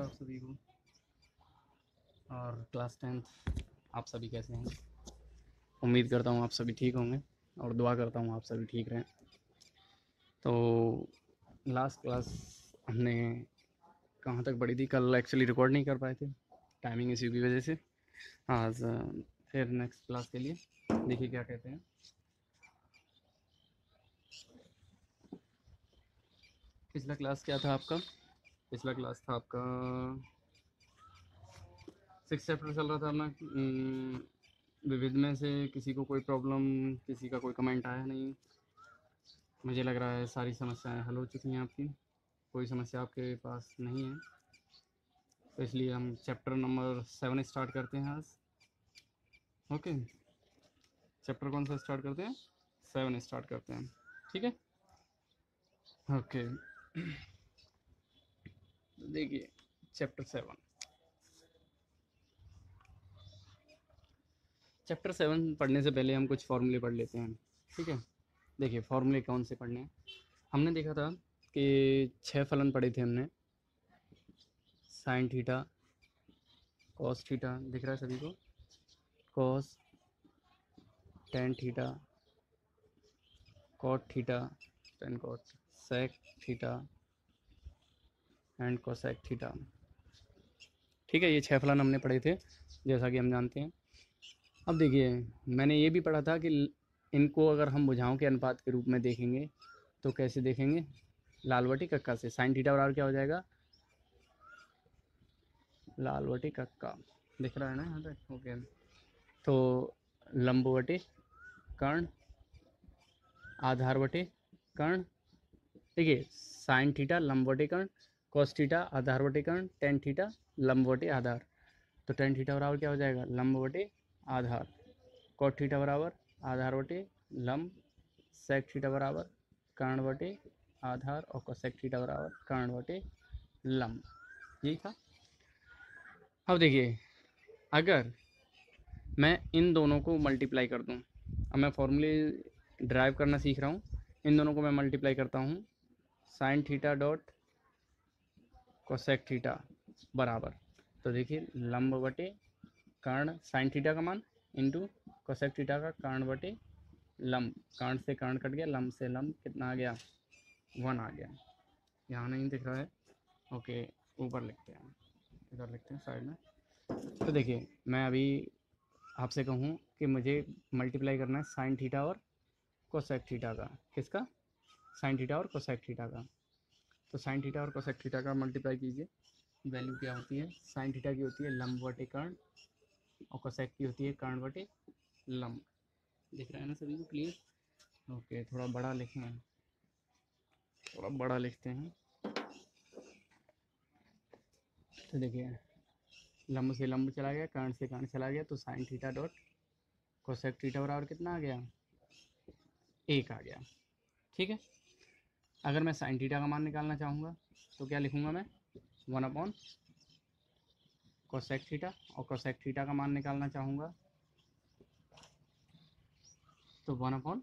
आप सभी को। और क्लास 10th आप सभी कैसे हैं? उम्मीद करता हूँ आप सभी ठीक होंगे और दुआ करता हूँ आप सभी ठीक रहें। तो लास्ट क्लास हमने कहाँ तक पढ़ी थी? कल एक्चुअली रिकॉर्ड नहीं कर पाए थे टाइमिंग इश्यू की वजह से। आज फिर नेक्स्ट क्लास के लिए देखिए क्या कहते हैं। पिछला क्लास क्या था आपका? पिछला क्लास था आपका 6 चैप्टर चल रहा था अपना। विविध में से किसी को कोई प्रॉब्लम, किसी का कोई कमेंट आया नहीं? मुझे लग रहा है सारी समस्याएं हल हो चुकी हैं आपकी, कोई समस्या आपके पास नहीं है। तो इसलिए हम चैप्टर नंबर 7 स्टार्ट करते हैं आज। ओके, चैप्टर कौन सा स्टार्ट करते हैं? 7 स्टार्ट करते हैं, ठीक है। ओके, देखिए चैप्टर 7। चैप्टर 7 पढ़ने से पहले हम कुछ फॉर्मूले पढ़ लेते हैं, ठीक है। देखिए फॉर्मूले कौन से पढ़ने हैं। हमने देखा था कि 6 फलन पढ़े थे हमने। साइन थीटा, कॉस थीटा, दिख रहा है सभी को? Cos, tan theta, cot theta, tan cot, sec theta and cosec theta, ठीक है। ये 6 फलन हमने पढ़े थे जैसा कि हम जानते हैं। अब देखिए मैंने ये भी पढ़ा था कि इनको अगर हम भुजाओं के अनुपात के रूप में देखेंगे तो कैसे देखेंगे? लाल बटी कक्का से। साइन थीटा बराबर क्या हो जाएगा? लाल बटी कक्का, दिख रहा है ना यहाँ तक? ओके, तो लंब बटी कर्ण, आधार बटे कर्ण। देखिए साइन थीटा लंब बटे कर्ण, कॉस थीटा आधार बटे कर्ण, टेन थीटा लंब बटे आधार। तो टेन थीटा बराबर क्या हो जाएगा? लंब बटे आधार। कॉट थीटा बराबर आधार बटे लंब, सेक थीटा बराबर कर्ण बटे आधार और कोसेक थीटा बराबर कर्ण बटे लंब। यही था। अब देखिए अगर मैं इन दोनों को मल्टीप्लाई कर दूं, अब मैं फॉर्मूले ड्राइव करना सीख रहा हूँ, इन दोनों को मैं मल्टीप्लाई करता हूँ। Sine theta dot cosec theta बराबर, तो देखिए लंब बटे कर्ण, साइन थीटा का मान इंटू कोसेक थीटा का कर्ण बटे लंब। कर्ण से कर्ण कट गया, लंब से लंब कितना आ गया? 1 आ गया। यहाँ नहीं दिख रहा है, ओके ऊपर लिखते हैं, इधर लिखते हैं साइड में। तो देखिए मैं अभी आपसे कहूँ कि मुझे मल्टीप्लाई करना है साइन थीटा और कोसेक थीटा का। किसका? साइन थीटा और कोसेक थीटा का। तो साइन थीटा और कोसेक थीटा का मल्टीप्लाई कीजिए। वैल्यू क्या होती है? साइन थीटा की होती है लंब बटे कर्ण और कोसेक की होती है कर्ण बटे लंब। दिख रहा है ना सभी को? क्लियर? ओके, थोड़ा बड़ा लिखें, थोड़ा बड़ा लिखते हैं। तो देखिए लंब से लंब चला गया, कर्ण से कर्ण चला गया, तो sine theta dot cosec theta बराबर कितना आ गया? 1 आ गया, ठीक है। अगर मैं साइन थीटा का मान निकालना चाहूँगा तो क्या लिखूँगा मैं? 1 अपॉन कोसेक थीटा, और कोसेक थीटा का मान निकालना चाहूँगा तो 1 अपॉन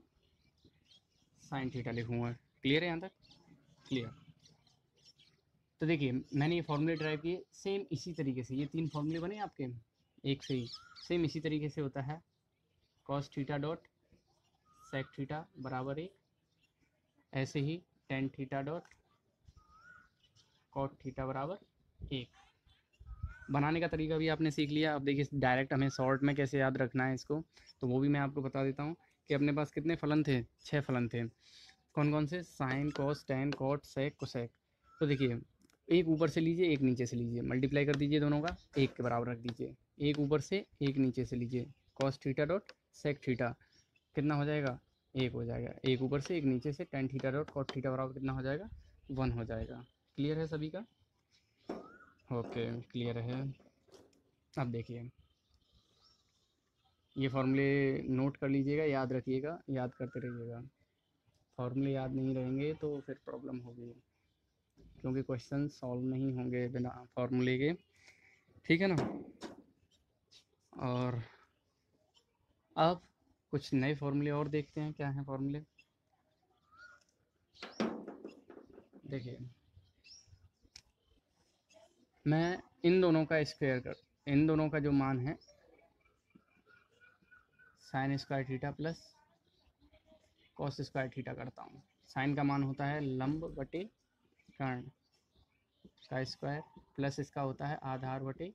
साइन थीटा लिखूँगा। क्लियर है यहाँ तक? क्लियर। तो देखिए मैंने ये फॉर्मूले ड्राइव किए सेम इसी तरीके से। ये 3 फॉर्मूले बने आपके एक से ही, सेम इसी तरीके से होता है। Cos theta dot sec theta बराबर 1, ऐसे ही tan theta dot cot theta बराबर 1। बनाने का तरीका भी आपने सीख लिया। अब देखिए डायरेक्ट हमें शॉर्ट में कैसे याद रखना है इसको, तो वो भी मैं आपको बता देता हूँ कि अपने पास कितने फलन थे? 6 फलन थे। कौन कौन से? Sign, cos, tan, cot, sec, cosec. तो देखिए एक ऊपर से लीजिए, एक नीचे से लीजिए, मल्टीप्लाई कर दीजिए दोनों का, एक के बराबर रख दीजिए। एक ऊपर से एक नीचे से लीजिए, cos theta dot sec theta कितना हो जाएगा? 1 हो जाएगा। एक ऊपर से एक नीचे से tan theta dot cot theta बराबर कितना हो जाएगा? 1 हो जाएगा। क्लियर है सभी का? ओके क्लियर है। अब देखिए ये फॉर्मूले नोट कर लीजिएगा, याद रखिएगा, याद करते रहिएगा। फॉर्मूले याद नहीं रहेंगे तो फिर प्रॉब्लम होगी, क्योंकि क्वेश्चन सॉल्व नहीं होंगे बिना फॉर्मूले के, ठीक है ना। और अब कुछ नए फॉर्मूले और देखते हैं क्या हैं फॉर्मूले। देखिए मैं इन दोनों का स्क्वायर कर, इन दोनों का जो मान है sine square theta plus cos square theta करता हूँ। साइन का मान होता है लंब बटे कर्ण का स्क्वायर प्लस इसका होता है आधार बटे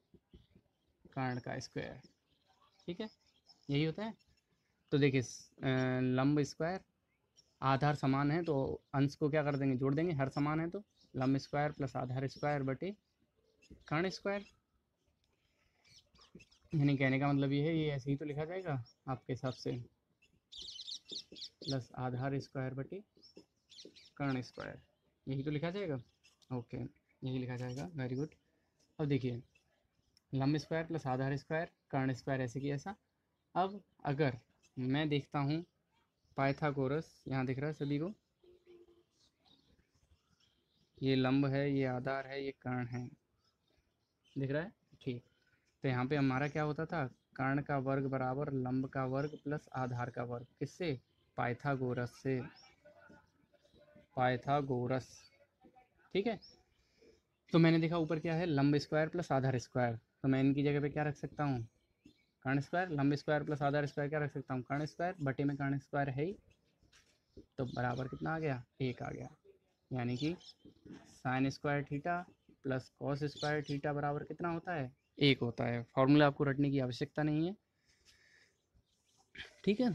कर्ण का स्क्वायर। ठीक है, यही होता है। तो देखिए लंब स्क्वायर, आधार समान है तो अंश को क्या कर देंगे, जोड़ देंगे, हर समान है तो लंब स्क्वायर प्लस आधार स्क्वायर बटे कर्ण स्क्वायर। यानी कहने का मतलब ये है, ये ऐसे ही तो लिखा जाएगा आपके हिसाब से, प्लस आधार स्क्वायर बटे कर्ण स्क्वायर, यही तो लिखा जाएगा। ओके, यही लिखा जाएगा, वेरी गुड। अब देखिए लंब स्क्वायर प्लस आधार स्क्वायर कर्ण स्क्वायर ऐसे की ऐसा। अब अगर मैं देखता हूँ पाइथागोरस, यहाँ दिख रहा है सभी को, ये लंब है, ये आधार है, ये कर्ण है, दिख रहा है, ठीक। तो यहाँ पे हमारा क्या होता था, कर्ण का वर्ग बराबर लंब का वर्ग प्लस आधार का वर्ग, किससे, पाइथागोरस से, पाइथागोरस। ठीक है, तो मैंने देखा ऊपर क्या है, लंब स्क्वायर प्लस आधार स्क्वायर, तो मैं इनकी जगह पे क्या रख सकता हूँ, कर्ण स्क्वायर। लंब स्क्वायर प्लस आधार स्क्वायर क्या रख सकता हूँ, कर्ण स्क्वायर, बटे में कर्ण स्क्वायर है ही, तो बराबर कितना आ गया, 1 आ गया। यानी कि sine square theta plus cos square theta बराबर कितना होता है, 1 होता है। फॉर्मूला आपको रटने की आवश्यकता नहीं है, ठीक है।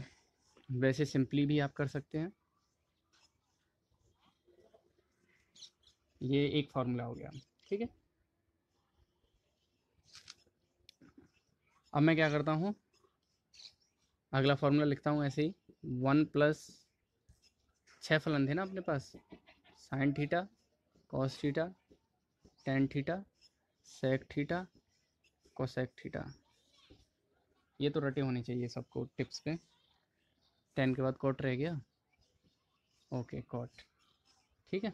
वैसे सिंपली भी आप कर सकते हैं, ये एक फार्मूला हो गया, ठीक है। अब मैं क्या करता हूँ, अगला फार्मूला लिखता हूँ ऐसे ही, 1 प्लस 6 फलन थे ना अपने पास, sine theta, cos theta, tan theta, sec theta, cosec theta, ये तो रटे होने चाहिए सबको टिप्स पे। 10 के बाद कॉट रह गया, ओके कॉट, ठीक है।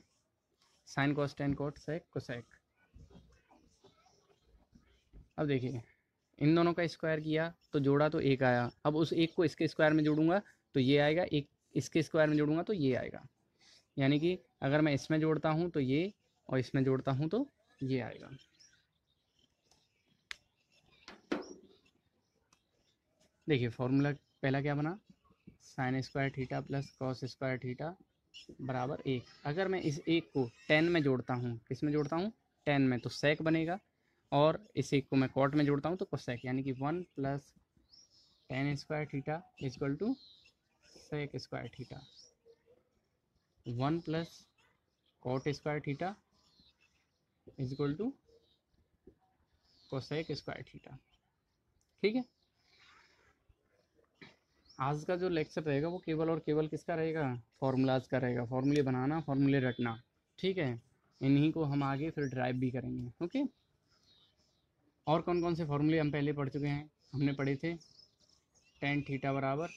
Sine cos tan cot sec cosec. अब देखिए इन दोनों का स्क्वायर किया तो जोड़ा तो 1 आया, अब उस 1 को इसके स्क्वायर में जोड़ूंगा तो ये आएगा, एक इसके स्क्वायर में जोड़ूंगा तो ये आएगा। यानी कि अगर मैं इसमें जोड़ता हूँ तो ये, और इसमें जोड़ता हूँ तो ये आएगा। देखिए फॉर्मूला पहला क्या बना, sine square theta plus cos square theta बराबर 1। अगर मैं इस 1 को 10 में जोड़ता हूँ, किस में जोड़ता हूँ, 10 में, तो सेक बनेगा, और इस 1 को मैं कॉट में जोड़ता हूँ तो कोसेक, यानी कि 1 plus tan square theta equal to sec square theta, 1 plus cot square theta equal to cosec square theta. ठीक है, आज का जो लेक्चर रहेगा वो केवल और केवल किसका रहेगा, फॉर्मूलाज का रहेगा, फॉर्मूले बनाना, फॉर्मूले रटना, ठीक है। इन्हीं को हम आगे फिर ड्राइव भी करेंगे, ओके। और कौन कौन से फॉर्मूले हम पहले पढ़ चुके हैं, हमने पढ़े थे टेन थीटा बराबर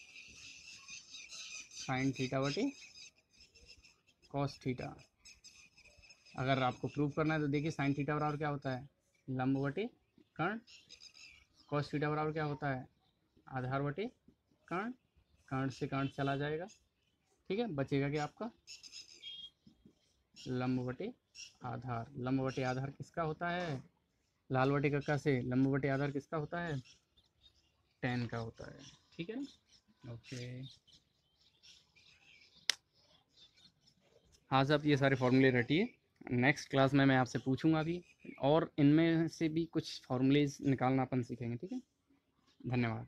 साइन थीटा बटे कॉस थीटा। अगर आपको प्रूव करना है तो देखिए साइन थीटा बराबर क्या होता है, लंब बटे कर्ण, कॉस थीटा बराबर क्या होता है, आधार बटे कर्ण, कर्ण से कर्ण चला जाएगा, ठीक है, बचेगा क्या आपका, लंब बटे आधार। लंब बटे आधार किसका होता है, लाल बटे कक्का से लंब बटे आधार किसका होता है, 10 का होता है, ठीक है ना, ओके। आज आप ये सारे फॉर्मूले रटिए, नेक्स्ट क्लास में मैं आपसे पूछूंगा भी, और इनमें से भी कुछ फॉर्मूलेज निकालना अपन सीखेंगे, ठीक है। धन्यवाद।